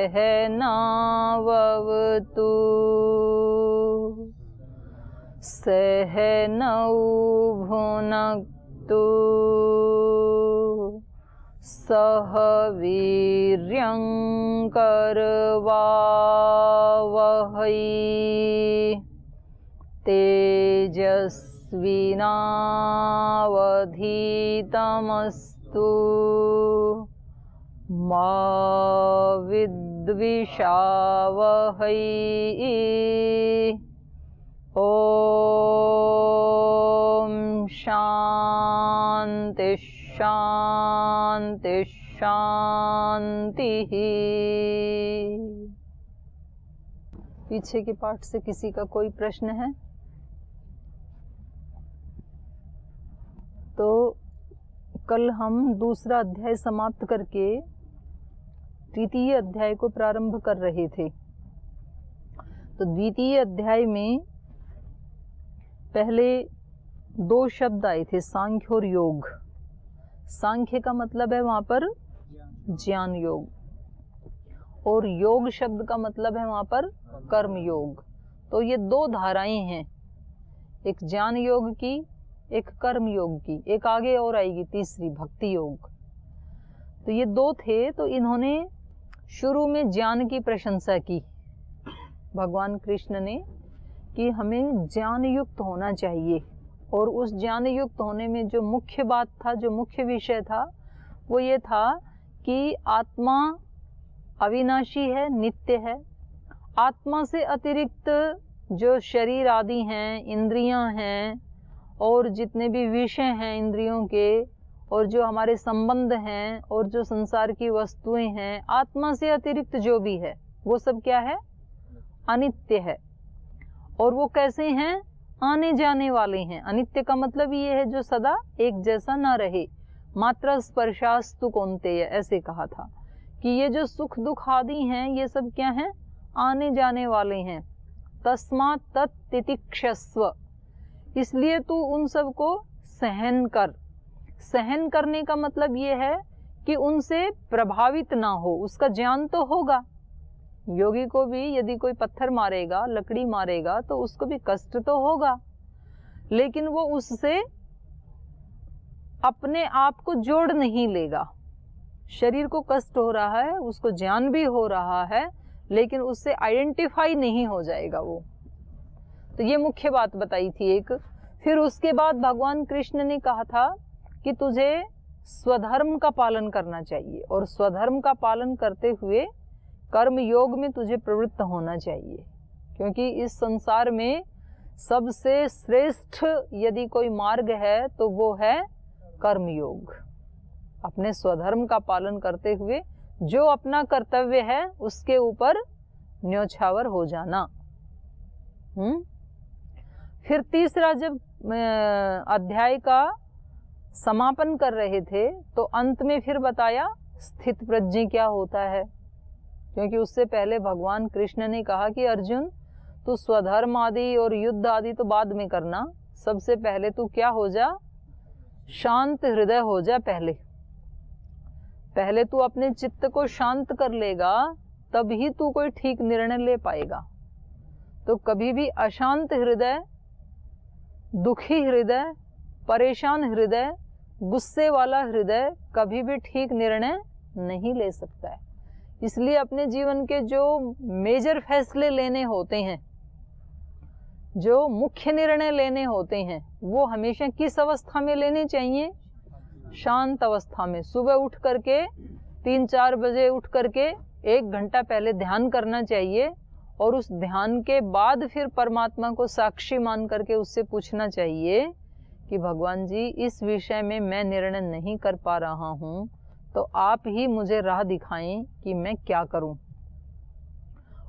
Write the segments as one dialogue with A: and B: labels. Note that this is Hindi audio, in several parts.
A: सहनावतु सहनौ भुनक्तु सह वीर्यं करवावहै तेजस्विनावधीतमस्तु मा विद्विषावहै ॐ शान्ति शान्ति शान्तिः। पीछे के पाठ से किसी का कोई प्रश्न है तो कल हम दूसरा अध्याय समाप्त करके तृतीय अध्याय को प्रारंभ कर रहे थे। तो द्वितीय अध्याय में पहले दो शब्द आए थे, सांख्य और योग। सांख्य का मतलब है वहां पर ज्ञान योग, और योग शब्द का मतलब है वहां पर कर्म योग। तो ये दो धाराएं हैं, एक ज्ञान योग की, एक कर्म योग की, एक आगे और आएगी तीसरी भक्ति योग। तो ये दो थे। तो इन्होंने शुरू में ज्ञान की प्रशंसा की भगवान कृष्ण ने कि हमें ज्ञान युक्त होना चाहिए, और उस ज्ञान युक्त होने में जो मुख्य बात था, जो मुख्य विषय था, वो ये था कि आत्मा अविनाशी है, नित्य है। आत्मा से अतिरिक्त जो शरीर आदि हैं, इंद्रियां हैं, और जितने भी विषय हैं इंद्रियों के, और जो हमारे संबंध हैं, और जो संसार की वस्तुएं हैं, आत्मा से अतिरिक्त जो भी है वो सब क्या है? अनित्य है। और वो कैसे हैं? आने जाने वाले हैं। अनित्य का मतलब ये है जो सदा एक जैसा ना रहे। मात्र स्पर्शास्तु कौन्तेय, ऐसे कहा था कि ये जो सुख दुख आदि हैं ये सब क्या हैं? आने जाने वाले हैं। तस्मात् तत्तितिक्षस्व, इसलिए तू उन सब को सहन कर। सहन करने का मतलब ये है कि उनसे प्रभावित ना हो। उसका ज्ञान तो होगा, योगी को भी यदि कोई पत्थर मारेगा, लकड़ी मारेगा, तो उसको भी कष्ट तो होगा, लेकिन वो उससे अपने आप को जोड़ नहीं लेगा। शरीर को कष्ट हो रहा है, उसको ज्ञान भी हो रहा है, लेकिन उससे आइडेंटिफाई नहीं हो जाएगा वो। तो ये मुख्य बात बताई थी एक। फिर उसके बाद भगवान कृष्ण ने कहा था कि तुझे स्वधर्म का पालन करना चाहिए, और स्वधर्म का पालन करते हुए कर्म योग में तुझे प्रवृत्त होना चाहिए, क्योंकि इस संसार में सबसे श्रेष्ठ यदि कोई मार्ग है तो वो है कर्म योग। अपने स्वधर्म का पालन करते हुए जो अपना कर्तव्य है उसके ऊपर न्योछावर हो जाना। फिर तीसरा जब अध्याय का समापन कर रहे थे तो अंत में फिर बताया स्थित प्रज्ञ क्या होता है, क्योंकि उससे पहले भगवान कृष्ण ने कहा कि अर्जुन तू स्वधर्म आदि और युद्ध आदि तो बाद में करना, सबसे पहले तू क्या हो जा? शांत हृदय हो जा। पहले तू अपने चित्त को शांत कर लेगा, तभी तू कोई ठीक निर्णय ले पाएगा। तो कभी भी अशांत हृदय, दुखी हृदय, परेशान हृदय, गुस्से वाला हृदय कभी भी ठीक निर्णय नहीं ले सकता है। इसलिए अपने जीवन के जो मेजर फैसले लेने होते हैं, जो मुख्य निर्णय लेने होते हैं, वो हमेशा किस अवस्था में लेने चाहिए? शांत अवस्था में। सुबह उठ करके 3-4 बजे उठ करके 1 घंटा पहले ध्यान करना चाहिए, और उस ध्यान के बाद फिर परमात्मा को साक्षी मान करके उससे पूछना चाहिए कि भगवान जी इस विषय में मैं निर्णय नहीं कर पा रहा हूँ, तो आप ही मुझे राह दिखाएं कि मैं क्या करूं।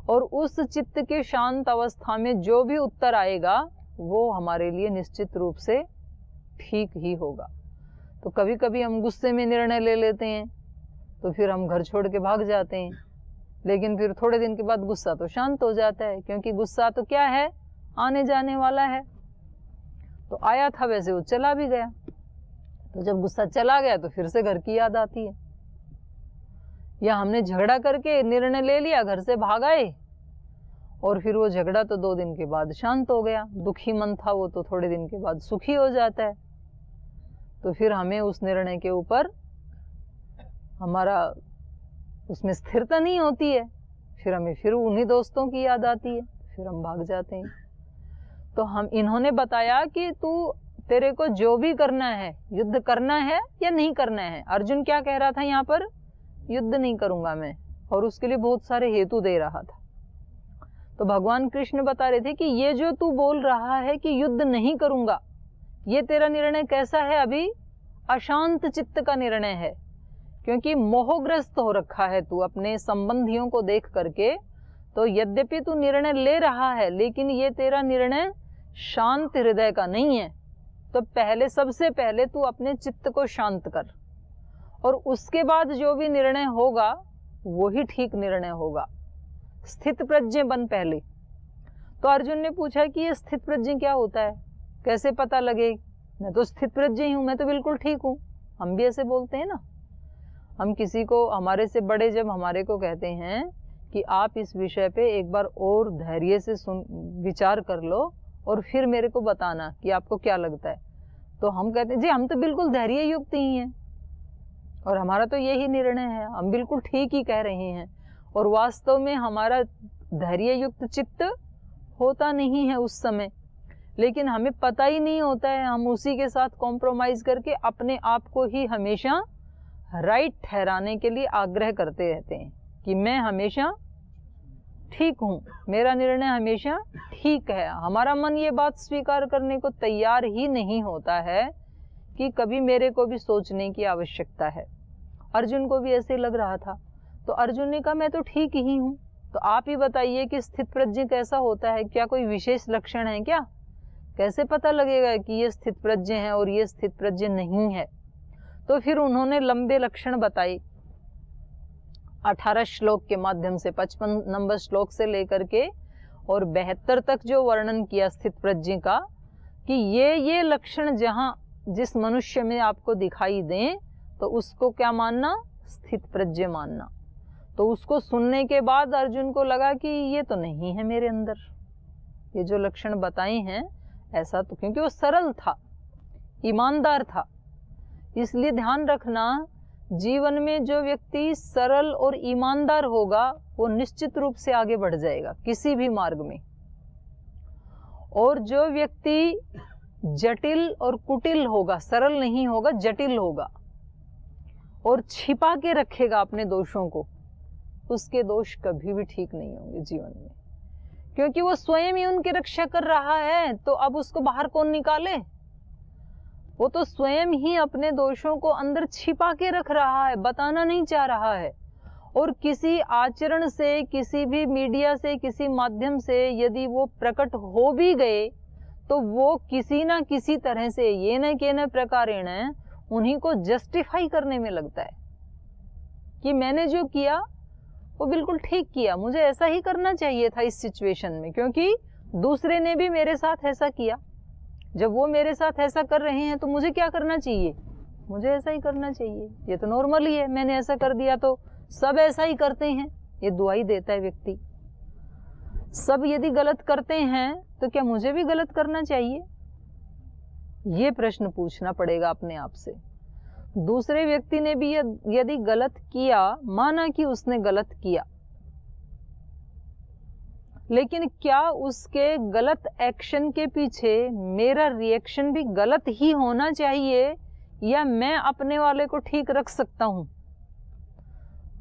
A: और उस चित्त के शांत अवस्था में जो भी उत्तर आएगा वो हमारे लिए निश्चित रूप से ठीक ही होगा। तो कभी कभी हम गुस्से में निर्णय ले लेते हैं, तो फिर हम घर छोड़ के भाग जाते हैं, लेकिन फिर थोड़े दिन के बाद गुस्सा तो शांत हो जाता है, क्योंकि गुस्सा तो क्या है? आने जाने वाला है। तो आया था वैसे वो चला भी गया। तो जब गुस्सा चला गया तो फिर से घर की याद आती है। या हमने झगड़ा करके निर्णय ले लिया, घर से भाग आए और फिर वो झगड़ा तो 2 दिन के बाद शांत हो गया, दुखी मन था वो तो थोड़े दिन के बाद सुखी हो जाता है। तो फिर हमें उस निर्णय के ऊपर हमारा उसमें स्थिरता नहीं होती है, फिर हमें फिर उन्हीं दोस्तों की याद आती है, फिर हम भाग जाते हैं। तो हम इन्होंने बताया कि तेरे को जो भी करना है, युद्ध करना है या नहीं करना है। अर्जुन क्या कह रहा था यहाँ पर? युद्ध नहीं करूंगा मैं, और उसके लिए बहुत सारे हेतु दे रहा था। तो भगवान कृष्ण बता रहे थे कि ये जो तू बोल रहा है कि युद्ध नहीं करूंगा, ये तेरा निर्णय कैसा है? अभी अशांत चित्त का निर्णय है, क्योंकि मोहग्रस्त हो रखा है तू अपने संबंधियों को देख करके। तो यद्यपि तू निर्णय ले रहा है, लेकिन ये तेरा निर्णय शांत हृदय का नहीं है। तो सबसे पहले तू अपने चित्त को शांत कर, और उसके बाद जो भी निर्णय होगा वो ही ठीक निर्णय होगा। स्थित प्रज्ञ बन पहले। तो अर्जुन ने पूछा कि ये स्थित प्रज्ञ क्या होता है, कैसे पता लगे? मैं तो स्थित प्रज्ञ ही हूं, मैं तो बिल्कुल ठीक हूं। हम भी ऐसे बोलते हैं ना। हम किसी को, हमारे से बड़े जब हमारे को कहते हैं कि आप इस विषय पे एक बार और धैर्य से विचार कर लो और फिर मेरे को बताना कि आपको क्या लगता है, तो हम कहते हैं जी हम तो बिल्कुल धैर्य युक्त ही हैं और हमारा तो यही निर्णय है, हम बिल्कुल ठीक ही कह रहे हैं। और वास्तव में हमारा धैर्य युक्त चित्त होता नहीं है उस समय, लेकिन हमें पता ही नहीं होता है। हम उसी के साथ कॉम्प्रोमाइज करके अपने आप को ही हमेशा राइट ठहराने के लिए आग्रह करते रहते हैं कि मैं हमेशा ठीक हूँ, मेरा निर्णय हमेशा ठीक है। हमारा मन ये बात स्वीकार करने को तैयार ही नहीं होता है कि कभी मेरे को भी सोचने की आवश्यकता है। अर्जुन को भी ऐसे लग रहा था, तो अर्जुन ने कहा मैं तो ठीक ही हूँ। तो आप ही बताइए कि स्थित प्रज्ञ कैसा होता है? क्या कोई विशेष लक्षण है क्या? कैसे पता लगेगा कि ये स्थित प्रज्ञ है और ये स्थित प्रज्ञ नहीं है? तो फिर उन्होंने लंबे लक्षण बताए 18 श्लोक के माध्यम से, 55 नंबर श्लोक से लेकर के और 72 तक जो वर्णन किया स्थित प्रज्ञ का, कि ये लक्षण जहां जिस मनुष्य में आपको दिखाई दें तो उसको क्या मानना? स्थित प्रज्ञ मानना। तो उसको सुनने के बाद अर्जुन को लगा कि ये तो नहीं है मेरे अंदर, ये जो लक्षण बताए हैं ऐसा तो, क्योंकि वो सरल था, ईमानदार था। इसलिए ध्यान रखना, जीवन में जो व्यक्ति सरल और ईमानदार होगा वो निश्चित रूप से आगे बढ़ जाएगा किसी भी मार्ग में। और जो व्यक्ति जटिल और कुटिल होगा, सरल नहीं होगा, जटिल होगा और छिपा के रखेगा अपने दोषों को, उसके दोष कभी भी ठीक नहीं होंगे जीवन में, क्योंकि वो स्वयं ही उनकी रक्षा कर रहा है। तो अब उसको बाहर कौन निकाले? वो तो स्वयं ही अपने दोषों को अंदर छिपा के रख रहा है, बताना नहीं चाह रहा है। और किसी आचरण से, किसी भी मीडिया से, किसी माध्यम से यदि वो प्रकट हो भी गए तो वो किसी ना किसी तरह से ये न के न प्रकारेण उन्हीं को जस्टिफाई करने में लगता है कि मैंने जो किया वो बिल्कुल ठीक किया, मुझे ऐसा ही करना चाहिए था इस सिचुएशन में, क्योंकि दूसरे ने भी मेरे साथ ऐसा किया। जब वो मेरे साथ ऐसा कर रहे हैं तो मुझे क्या करना चाहिए? मुझे ऐसा ही करना चाहिए, ये तो नॉर्मल ही है, मैंने ऐसा कर दिया तो सब ऐसा ही करते हैं। ये दुआई देता है व्यक्ति। सब यदि गलत करते हैं तो क्या मुझे भी गलत करना चाहिए? ये प्रश्न पूछना पड़ेगा अपने आप से। दूसरे व्यक्ति ने भी यदि गलत किया, माना कि उसने गलत किया, लेकिन क्या उसके गलत एक्शन के पीछे मेरा रिएक्शन भी गलत ही होना चाहिए, या मैं अपने वाले को ठीक रख सकता हूं?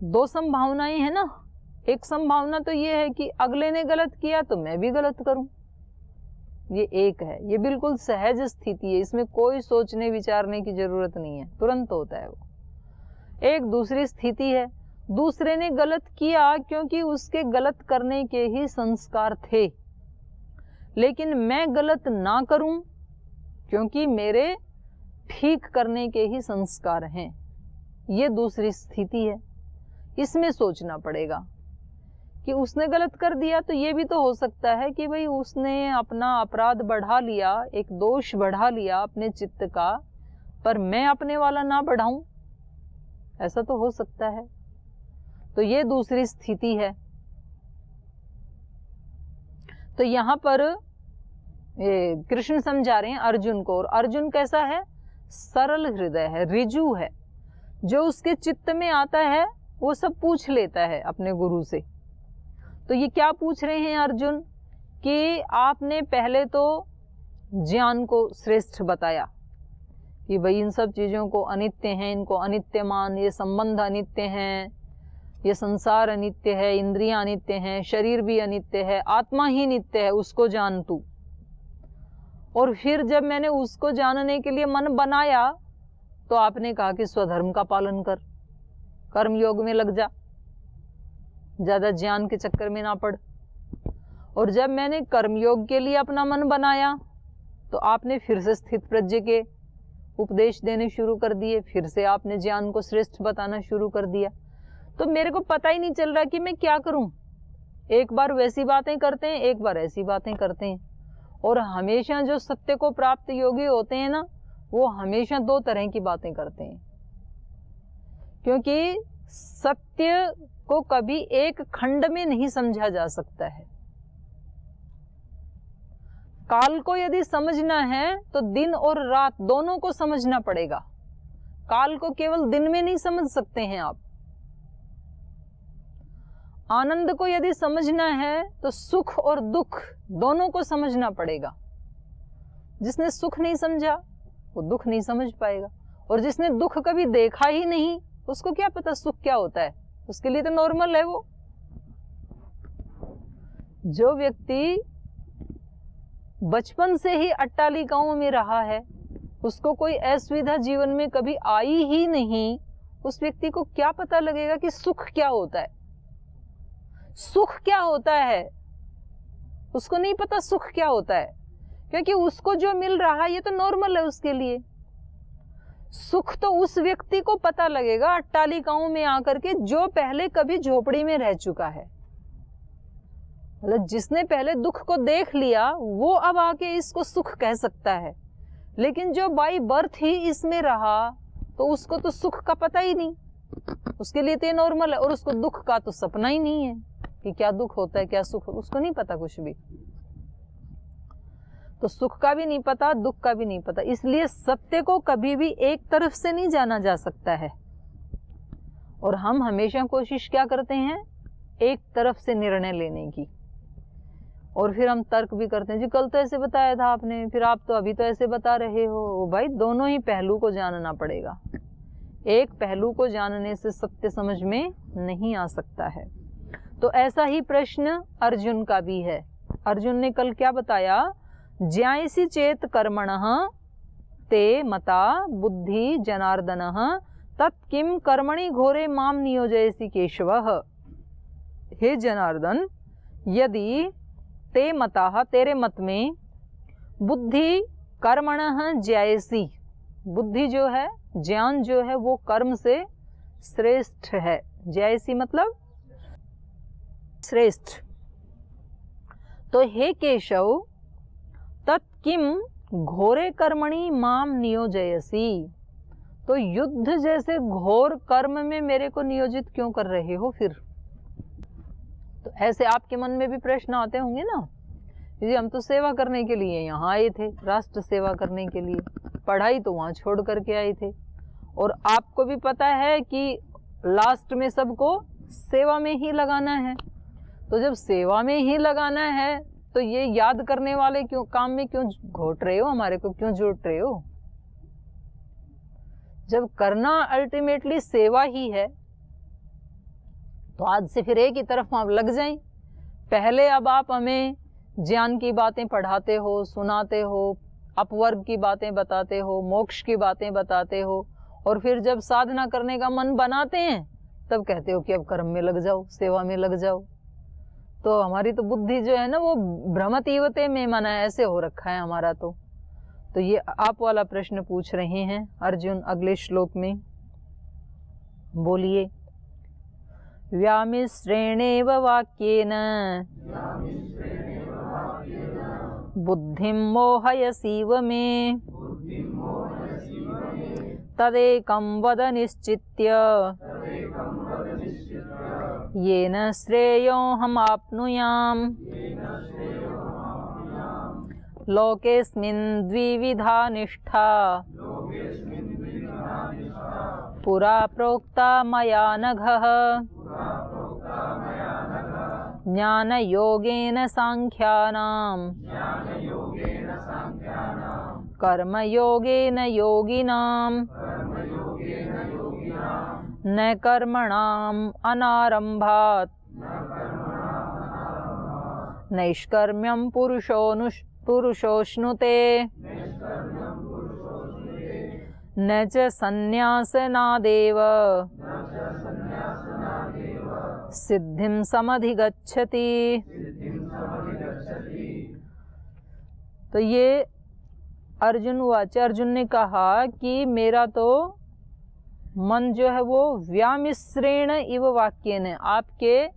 A: दो संभावनाएं हैं ना। एक संभावना तो ये है कि अगले ने गलत किया तो मैं भी गलत करूं, ये एक है। ये बिल्कुल सहज स्थिति है, इसमें कोई सोचने विचारने की जरूरत नहीं है, तुरंत होता है वो। एक दूसरी स्थिति है, दूसरे ने गलत किया क्योंकि उसके गलत करने के ही संस्कार थे, लेकिन मैं गलत ना करूं क्योंकि मेरे ठीक करने के ही संस्कार हैं। ये दूसरी स्थिति है। इसमें सोचना पड़ेगा कि उसने गलत कर दिया तो ये भी तो हो सकता है कि भाई उसने अपना अपराध बढ़ा लिया, एक दोष बढ़ा लिया अपने चित्त का, पर मैं अपने वाला ना बढ़ाऊं, ऐसा तो हो सकता है। तो ये दूसरी स्थिति है। तो यहाँ पर कृष्ण समझा रहे हैं अर्जुन को, और अर्जुन कैसा है? सरल हृदय है, रिजु है, जो उसके चित्त में आता है वो सब पूछ लेता है अपने गुरु से। तो ये क्या पूछ रहे हैं अर्जुन कि आपने पहले तो ज्ञान को श्रेष्ठ बताया कि भाई इन सब चीज़ों को अनित्य हैं, इनको अनित्य मान, ये संबंध अनित्य हैं, ये संसार अनित्य है, इंद्रियां अनित्य हैं, शरीर भी अनित्य है, आत्मा ही नित्य है, उसको जान तू। और फिर जब मैंने उसको जानने के लिए मन बनाया तो आपने कहा कि स्वधर्म का पालन कर, कर्म योग में लग जा, ज्यादा ज्ञान के चक्कर में ना पड़। और जब मैंने कर्मयोग के लिए अपना मन बनाया तो आपने फिर से स्थित प्रज्ञ के उपदेश देने शुरू कर दिए, फिर से आपने ज्ञान को श्रेष्ठ बताना शुरू कर दिया। तो मेरे को पता ही नहीं चल रहा कि मैं क्या करूं। एक बार वैसी बातें करते हैं, एक बार ऐसी बातें करते हैं। और हमेशा जो सत्य को प्राप्त योगी होते हैं ना, वो हमेशा दो तरह की बातें करते हैं, क्योंकि सत्य को कभी एक खंड में नहीं समझा जा सकता है। काल को यदि समझना है तो दिन और रात दोनों को समझना पड़ेगा। काल को केवल दिन में नहीं समझ सकते हैं आप। आनंद को यदि समझना है तो सुख और दुख दोनों को समझना पड़ेगा। जिसने सुख नहीं समझा वो दुख नहीं समझ पाएगा, और जिसने दुख कभी देखा ही नहीं उसको क्या पता सुख क्या होता है। उसके लिए तो नॉर्मल है वो। जो व्यक्ति बचपन से ही अट्टालिकाओं में रहा है, उसको कोई असुविधा जीवन में कभी आई ही नहीं, उस व्यक्ति को क्या पता लगेगा कि सुख क्या होता है। सुख क्या होता है उसको नहीं पता, सुख क्या होता है, क्योंकि उसको जो मिल रहा है ये तो नॉर्मल है उसके लिए। सुख तो उस व्यक्ति को पता लगेगा अट्टालिकाओं में आकर के जो पहले कभी झोपड़ी में रह चुका है। मतलब जिसने पहले दुख को देख लिया वो अब आके इसको सुख कह सकता है, लेकिन जो बाई बर्थ ही इसमें रहा तो उसको तो सुख का पता ही नहीं, उसके लिए तो ये नॉर्मल है। और उसको दुख का तो सपना ही नहीं है कि क्या दुख होता है, क्या सुख, उसको नहीं पता कुछ भी। तो सुख का भी नहीं पता, दुख का भी नहीं पता। इसलिए सत्य को कभी भी एक तरफ से नहीं जाना जा सकता है। और हम हमेशा कोशिश क्या करते हैं, एक तरफ से निर्णय लेने की। और फिर हम तर्क भी करते हैं, जी कल तो ऐसे बताया था आपने, फिर आप तो अभी तो ऐसे बता रहे हो। भाई दोनों ही पहलू को जानना पड़ेगा। एक पहलू को जानने से सत्य समझ में नहीं आ सकता है। तो ऐसा ही प्रश्न अर्जुन का भी है। अर्जुन ने कल क्या बताया, ज्यायसी चेत कर्मणः ते मता बुद्धि जनार्दनः तत्किम कर्मणि घोरे माम नियोजयसि केशवः। हे जनार्दन, यदि ते मताः, तेरे मत में, बुद्धि कर्मणः ज्यायसी, बुद्धि जो है, ज्ञान जो है वो कर्म से श्रेष्ठ है। ज्यायसी मतलब श्रेष्ठ। तो हे केशव, तत्किम घोरे कर्मणि माम नियोजयसि, तो युद्ध जैसे घोर कर्म में मेरे को नियोजित क्यों कर रहे हो फिर। तो ऐसे आपके मन में भी प्रश्न आते होंगे ना, जी हम तो सेवा करने के लिए यहाँ आए थे, राष्ट्र सेवा करने के लिए, पढ़ाई तो वहाँ छोड़ करके आए थे, और आपको भी पता है कि लास्ट में सबको सेवा में ही लगाना है। तो जब सेवा में ही लगाना है तो ये याद करने वाले क्यों काम में क्यों घोट रहे हो, हमारे को क्यों जोड़ रहे हो। जब करना अल्टीमेटली सेवा ही है तो आज से फिर एक ही तरफ आप लग जाएं। पहले अब आप हमें ज्ञान की बातें पढ़ाते हो, सुनाते हो, अपवर्ग की बातें बताते हो, मोक्ष की बातें बताते हो, और फिर जब साधना करने का मन बनाते हैं तब कहते हो कि अब कर्म में लग जाओ, सेवा में लग जाओ। तो हमारी तो बुद्धि जो है ना वो भ्रमतीवते में मना ऐसे हो रखा है हमारा। तो ये आप वाला प्रश्न पूछ रहे हैं अर्जुन अगले श्लोक में। बोलिए, व्यामिश्रेणेव वाक्येन बुद्धिं मोहयसीव मे तदेकं वद निश्चित्य येन श्रेयोऽहमाप्नुयाम् लोकेऽस्मिन् द्विविधा निष्ठा पुरा प्रोक्ता मया नघः ज्ञानयोगेन सांख्यानां कर्मयोगेन योगिनां न कर्मणाम् अनारम्भात् नैष्कर्म्यं पुरुषोऽश्नुते न च सन्न्यासनादेव सिद्धिं समधिगच्छति। तो ये अर्जुन ने कहा कि मेरा तो मन जो है वो व्यामिश्रेण इव वाक्येन, आपके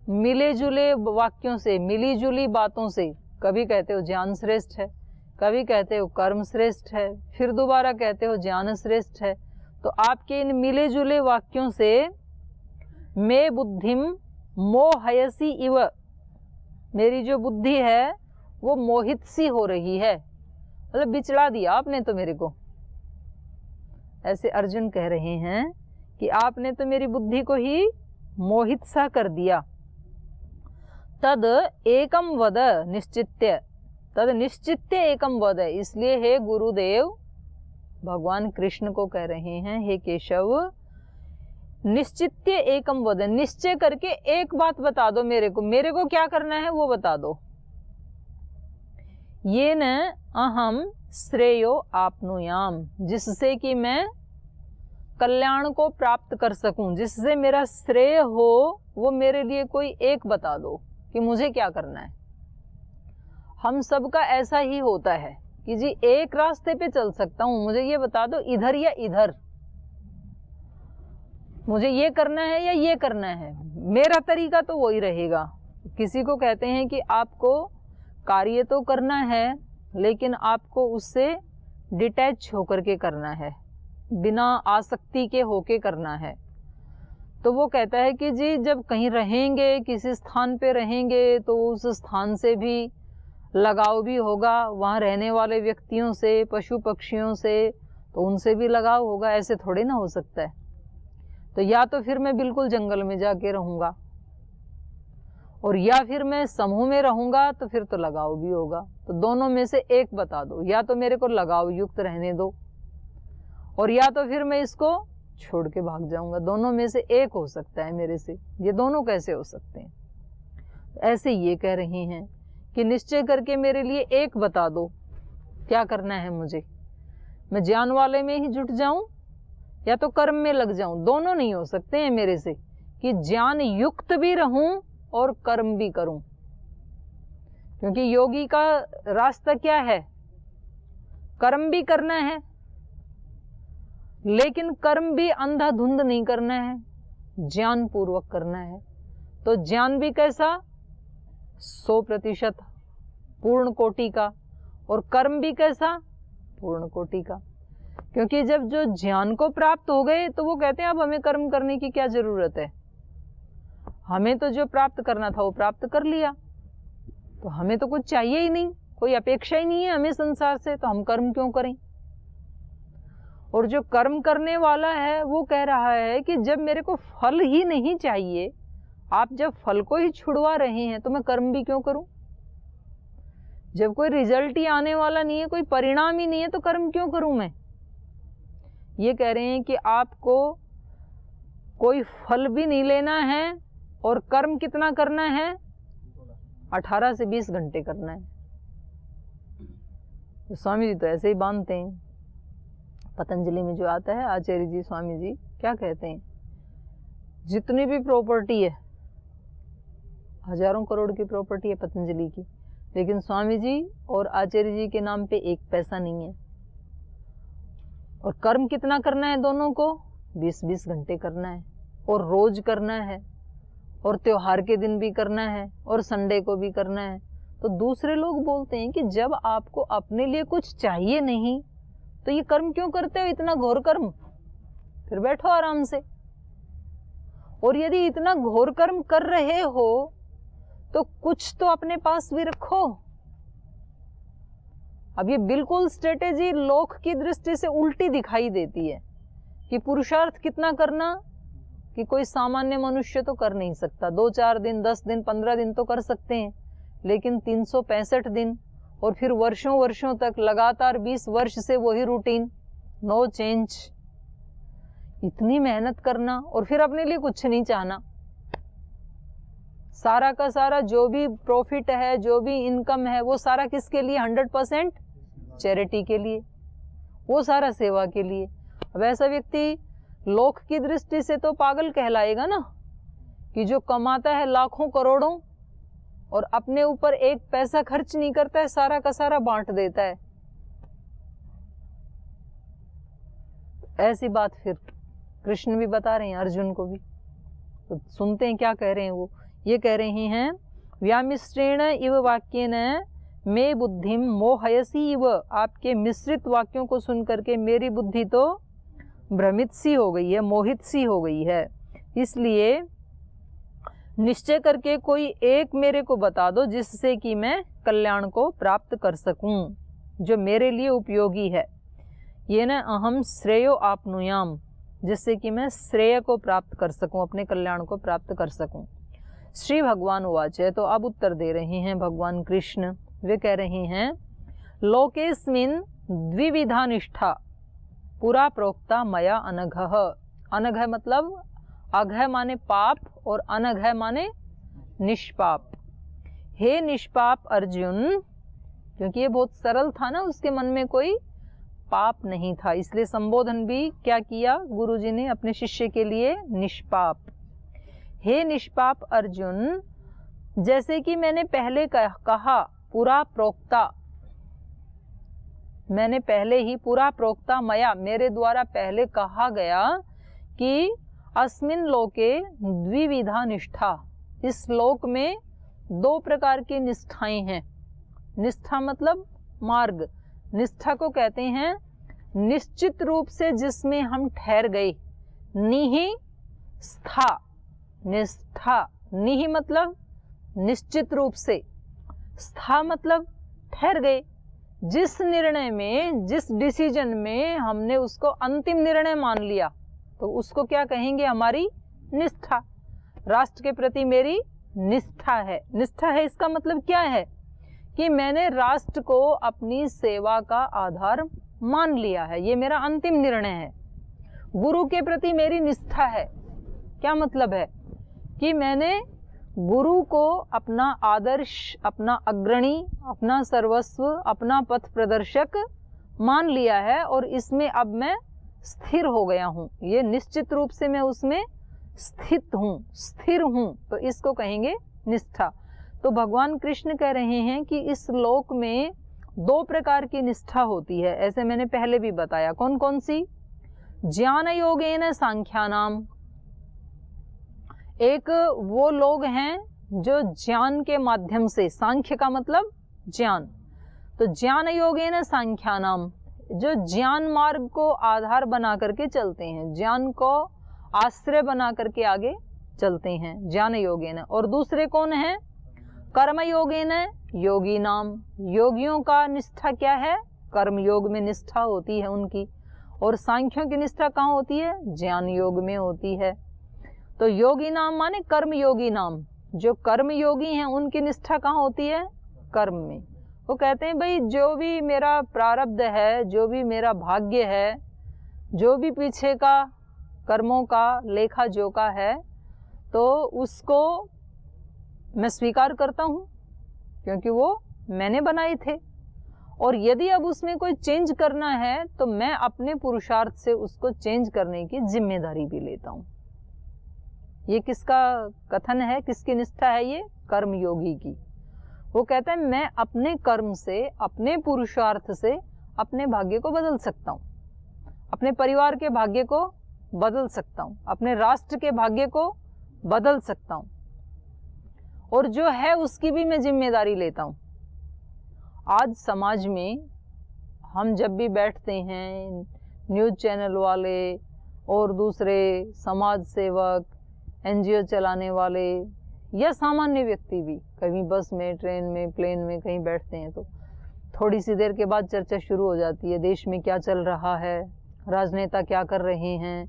A: मिले जुले वाक्यों से, मिली जुली बातों से, कभी कहते हो ज्ञान श्रेष्ठ है, कभी कहते हो कर्म श्रेष्ठ है, फिर दोबारा कहते हो ज्ञान श्रेष्ठ है। तो आपके इन मिले जुले वाक्यों से मैं बुद्धिम मोहयसी इव, मेरी जो बुद्धि है वो मोहित सी हो रही है, मतलब बिचड़ा दिया आपने तो मेरे को। ऐसे अर्जुन कह रहे हैं कि आपने तो मेरी बुद्धि को ही मोहित सा कर दिया। तद एकम वद निश्चित्य, तद निश्चित्य एकम वद, इसलिए हे गुरुदेव भगवान कृष्ण को कह रहे हैं, हे केशव निश्चित्य एकम वद, निश्चय करके एक बात बता दो मेरे को क्या करना है वो बता दो। ये न अहम श्रेयो आपनुयाम, जिससे कि मैं कल्याण को प्राप्त कर सकूं, जिससे मेरा श्रेय हो, वो मेरे लिए कोई एक बता दो कि मुझे क्या करना है। हम सबका ऐसा ही होता है कि जी एक रास्ते पे चल सकता हूं, मुझे ये बता दो इधर या इधर, मुझे ये करना है या ये करना है, मेरा तरीका तो वही रहेगा। किसी को कहते हैं कि आपको कार्य तो करना है लेकिन आपको उससे डिटैच होकर के करना है, बिना आसक्ति के होके करना है। तो वो कहता है कि जी जब कहीं रहेंगे, किसी स्थान पे रहेंगे, तो उस स्थान से भी लगाव भी होगा, वहाँ रहने वाले व्यक्तियों से, पशु पक्षियों से, तो उनसे भी लगाव होगा। ऐसे थोड़े ना हो सकता है। तो या तो फिर मैं बिल्कुल जंगल में जाके रहूँगा, और या फिर मैं समूह में रहूँगा, तो फिर तो लगाव भी होगा। तो दोनों में से एक बता दो, या तो मेरे को लगाव युक्त रहने दो, और या तो फिर मैं इसको छोड़ के भाग जाऊंगा। दोनों में से एक हो सकता है मेरे से, ये दोनों कैसे हो सकते हैं। ऐसे ये कह रहे हैं कि निश्चय करके मेरे लिए एक बता दो क्या करना है मुझे। मैं ज्ञान वाले में ही जुट जाऊं या तो कर्म में लग जाऊं, दोनों नहीं हो सकते हैं मेरे से कि ज्ञान युक्त भी रहूं और कर्म भी करूं। क्योंकि योगी का रास्ता क्या है, कर्म भी करना है, लेकिन कर्म भी अंधाधुंध नहीं करना है, ज्ञान पूर्वक करना है। तो ज्ञान भी कैसा, 100% पूर्ण कोटि का, और कर्म भी कैसा, पूर्ण कोटि का। क्योंकि जब जो ज्ञान को प्राप्त हो गए तो वो कहते हैं अब हमें कर्म करने की क्या जरूरत है, हमें तो जो प्राप्त करना था वो प्राप्त कर लिया, तो हमें तो कुछ चाहिए ही नहीं, कोई अपेक्षा ही नहीं है हमें संसार से, तो हम कर्म क्यों करें। और जो कर्म करने वाला है वो कह रहा है कि जब मेरे को फल ही नहीं चाहिए, आप जब फल को ही छुड़वा रहे हैं, तो मैं कर्म भी क्यों करूं। जब कोई रिजल्ट ही आने वाला नहीं है, कोई परिणाम ही नहीं है, तो कर्म क्यों करूं मैं। ये कह रहे हैं कि आपको कोई फल भी नहीं लेना है, और कर्म कितना करना है, 18 से 20 घंटे करना है। तो स्वामी जी तो ऐसे ही बांधते हैं। पतंजलि में जो आता है, आचार्य जी स्वामी जी क्या कहते हैं, जितनी भी प्रॉपर्टी है, हजारों करोड़ की प्रॉपर्टी है पतंजलि की, लेकिन स्वामी जी और आचार्य जी के नाम पे 1 पैसा नहीं है। और कर्म कितना करना है दोनों को, 20-20 घंटे करना है, और रोज करना है, और त्योहार के दिन भी करना है, और संडे को भी करना है। तो दूसरे लोग बोलते हैं कि जब आपको अपने लिए कुछ चाहिए नहीं, तो ये कर्म क्यों करते हो, इतना घोर कर्म, फिर बैठो आराम से। और यदि इतना घोर कर्म कर रहे हो तो कुछ तो अपने पास भी रखो। अब ये बिल्कुल स्ट्रेटेजी लोक की दृष्टि से उल्टी दिखाई देती है कि पुरुषार्थ कितना करना, कि कोई सामान्य मनुष्य तो कर नहीं सकता। 2-4 दिन, 10 दिन, 15 दिन तो कर सकते हैं, लेकिन 365 दिन और फिर वर्षों वर्षों तक लगातार 20 वर्ष से वही रूटीन, नो चेंज, इतनी मेहनत करना और फिर अपने लिए कुछ नहीं चाहना। सारा का सारा जो भी प्रॉफिट है, जो भी इनकम है, वो सारा किसके लिए? 100% चैरिटी के लिए, वो सारा सेवा के लिए। अब ऐसा व्यक्ति लोक की दृष्टि से तो पागल कहलाएगा ना, कि जो कमाता है लाखों करोड़ों और अपने ऊपर एक पैसा खर्च नहीं करता है, सारा का सारा बांट देता है। ऐसी बात फिर कृष्ण भी बता रहे हैं अर्जुन को भी, तो सुनते हैं क्या कह रहे हैं वो। ये कह रहे हैं, व्यामिश्रेण इव वाक्येन मे बुद्धिम मोहयसी इव, आपके मिश्रित वाक्यों को सुन करके मेरी बुद्धि तो भ्रमित सी हो गई है, मोहित सी हो गई है। इसलिए निश्चय करके कोई एक मेरे को बता दो जिससे कि मैं कल्याण को प्राप्त कर सकूं, जो मेरे लिए उपयोगी है। ये न अहम श्रेयो आपनुयाम, जिससे कि मैं श्रेय को प्राप्त कर सकूं, अपने कल्याण को प्राप्त कर सकूं। श्री भगवान उवाच, तो अब उत्तर दे रहे हैं भगवान कृष्ण। वे कह रहे हैं, लोकेस्मिन् द्विविधा निष्ठा पुरा प्रोक्ता मया अनघः। अनघ मतलब अघ माने पाप और अनघ माने निष्पाप। हे निष्पाप अर्जुन, क्योंकि ये बहुत सरल था ना, उसके मन में कोई पाप नहीं था, इसलिए संबोधन भी क्या किया गुरुजी ने अपने शिष्य के लिए? निष्पाप। हे निष्पाप अर्जुन, जैसे कि मैंने पहले कहा पुरा प्रोक्ता, मैंने पहले ही पुरा प्रोक्ता मया, मेरे द्वारा पहले कहा गया कि अस्मिन लोके द्विविधा निष्ठा, इस श्लोक में 2 प्रकार की निष्ठाएं हैं। निष्ठा मतलब मार्ग, निष्ठा को कहते हैं निश्चित रूप से जिसमें हम ठहर गए। निहि स्था, निष्ठा, निहि मतलब निश्चित रूप से, स्था मतलब ठहर गए। जिस निर्णय में, जिस डिसीजन में हमने उसको अंतिम निर्णय मान लिया, तो उसको क्या कहेंगे? हमारी निष्ठा। राष्ट्र के प्रति मेरी निष्ठा है। निष्ठा है इसका मतलब क्या है? कि मैंने राष्ट्र को अपनी सेवा का आधार मान लिया है, ये मेरा अंतिम निर्णय है। गुरु के प्रति मेरी निष्ठा है, क्या मतलब है? कि मैंने गुरु को अपना आदर्श, अपना अग्रणी, अपना सर्वस्व, अपना पथ प्रदर्शक मान लिया है और इसमें अब मैं स्थिर हो गया हूँ। ये निश्चित रूप से मैं उसमें स्थित हूँ, स्थिर हूँ, तो इसको कहेंगे निष्ठा। तो भगवान कृष्ण कह रहे हैं कि इस श्लोक में 2 प्रकार की निष्ठा होती है, ऐसे मैंने पहले भी बताया। कौन कौन सी? ज्ञान योगेन सांख्यानाम, एक वो लोग हैं जो ज्ञान के माध्यम से, सांख्य का मतलब ज्ञान, तो ज्ञान योगेन सांख्यानाम, जो ज्ञान मार्ग को आधार बना करके चलते हैं, ज्ञान को आश्रय बना करके आगे चलते हैं, ज्ञान योगेन। और दूसरे कौन है? कर्म योगेन योगी नाम, योगियों का निष्ठा क्या है? कर्म योग में निष्ठा होती है उनकी। और सांख्यों की निष्ठा कहाँ होती है? ज्ञान योग में होती है। तो योगी नाम माने कर्म योगी नाम, जो कर्म योगी हैं उनकी निष्ठा कहाँ होती है? कर्म में। वो कहते हैं भाई जो भी मेरा प्रारब्ध है, जो भी मेरा भाग्य है, जो भी पीछे का कर्मों का लेखा जोखा है, तो उसको मैं स्वीकार करता हूँ, क्योंकि वो मैंने बनाए थे। और यदि अब उसमें कोई चेंज करना है तो मैं अपने पुरुषार्थ से उसको चेंज करने की जिम्मेदारी भी लेता हूँ। ये किसका कथन है? किसकी निष्ठा है ये? कर्मयोगी की। वो कहता है मैं अपने कर्म से, अपने पुरुषार्थ से अपने भाग्य को बदल सकता हूँ, अपने परिवार के भाग्य को बदल सकता हूँ, अपने राष्ट्र के भाग्य को बदल सकता हूँ, और जो है उसकी भी मैं जिम्मेदारी लेता हूँ। आज समाज में हम जब भी बैठते हैं, न्यूज़ चैनल वाले और दूसरे समाज सेवक, एनजीओ चलाने वाले या सामान्य व्यक्ति भी कभी बस में, ट्रेन में, प्लेन में कहीं बैठते हैं तो थोड़ी सी देर के बाद चर्चा शुरू हो जाती है, देश में क्या चल रहा है, राजनेता क्या कर रहे हैं,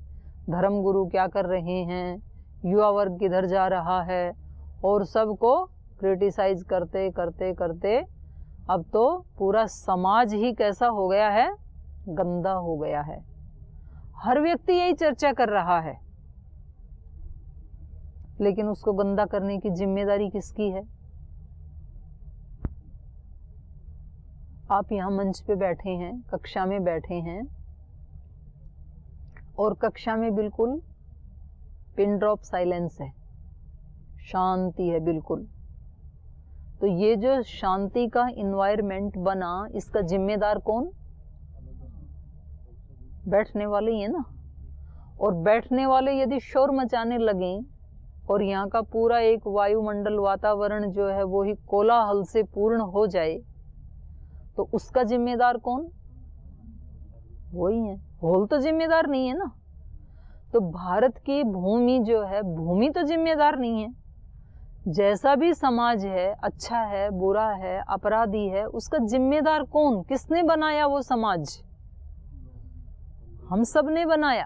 A: धर्मगुरु क्या कर रहे हैं, युवा वर्ग किधर जा रहा है, और सबको क्रिटिसाइज करते करते करते अब तो पूरा समाज ही कैसा हो गया है, गंदा हो गया है। हर व्यक्ति यही चर्चा कर रहा है, लेकिन उसको गंदा करने की जिम्मेदारी किसकी है? आप यहाँ मंच पे बैठे हैं, कक्षा में बैठे हैं, और कक्षा में बिल्कुल पिन ड्रॉप साइलेंस है, शांति है बिल्कुल। तो ये जो शांति का इन्वायरमेंट बना, इसका जिम्मेदार कौन? बैठने वाले ही है ना। और बैठने वाले यदि शोर मचाने लगें और यहाँ का पूरा एक वायुमंडल, वातावरण जो है वो ही कोलाहल से पूर्ण हो जाए, तो उसका जिम्मेदार कौन? वही है। होल तो जिम्मेदार नहीं है ना। तो भारत की भूमि जो है, भूमि तो जिम्मेदार नहीं है। जैसा भी समाज है, अच्छा है, बुरा है, अपराधी है, उसका जिम्मेदार कौन? किसने बनाया वो समाज? हम सब ने बनाया।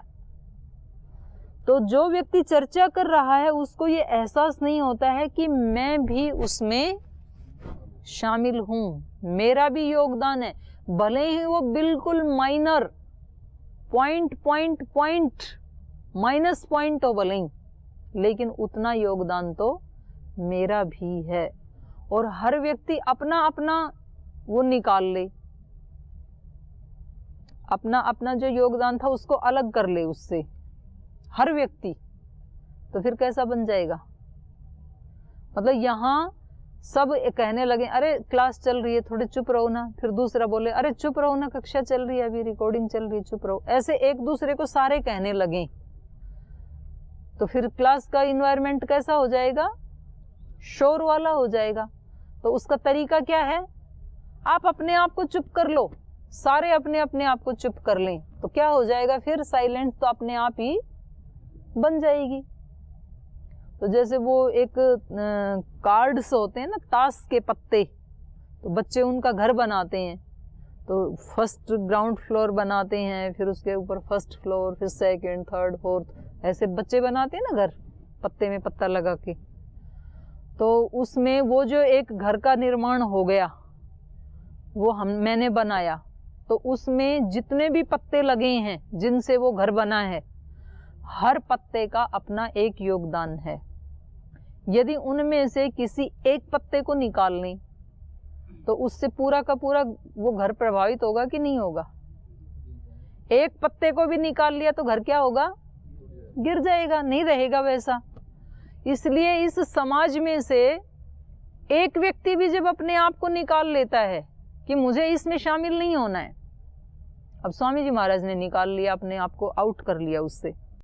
A: तो जो व्यक्ति चर्चा कर रहा है उसको ये एहसास नहीं होता है कि मैं भी उसमें शामिल हूं, मेरा भी योगदान है, भले ही वो बिल्कुल माइनर पॉइंट माइनस पॉइंट हो भले ही, लेकिन उतना योगदान तो मेरा भी है। और हर व्यक्ति अपना अपना वो निकाल ले, अपना अपना जो योगदान था उसको अलग कर ले उससे, हर व्यक्ति। तो फिर कैसा बन जाएगा? मतलब यहाँ सब कहने लगे अरे क्लास चल रही है, थोड़े चुप रहो ना, फिर दूसरा बोले अरे चुप रहो ना, कक्षा चल रही है, अभी रिकॉर्डिंग चल रही है, चुप रहो। ऐसे एक दूसरे को सारे कहने लगे, तो फिर क्लास का इन्वायरमेंट कैसा हो जाएगा? शोर वाला हो जाएगा। तो उसका तरीका क्या है? आप अपने आप को चुप कर लो, सारे अपने अपने आप को चुप कर लें, तो क्या हो जाएगा फिर? साइलेंट तो अपने आप ही बन जाएगी। तो जैसे वो एक कार्ड्स होते हैं ना, ताश के पत्ते, तो बच्चे उनका घर बनाते हैं, तो फर्स्ट ग्राउंड फ्लोर बनाते हैं, फिर उसके ऊपर फर्स्ट फ्लोर, फिर सेकंड, थर्ड, फोर्थ, ऐसे बच्चे बनाते हैं ना घर, पत्ते में पत्ता लगा के। तो उसमें वो जो एक घर का निर्माण हो गया, वो मैंने बनाया, तो उसमें जितने भी पत्ते लगे हैं जिनसे वो घर बना है, हर पत्ते का अपना एक योगदान है। यदि उनमें से किसी एक पत्ते को निकाल लें तो उससे पूरा का पूरा वो घर प्रभावित होगा कि नहीं होगा? एक पत्ते को भी निकाल लिया तो घर क्या होगा? गिर जाएगा, नहीं रहेगा वैसा। इसलिए इस समाज में से एक व्यक्ति भी जब अपने आप को निकाल लेता है कि मुझे इसमें शामिल नहीं होना है, अब स्वामी जी महाराज ने निकाल लिया, अपने आप को आउट कर लिया उससे,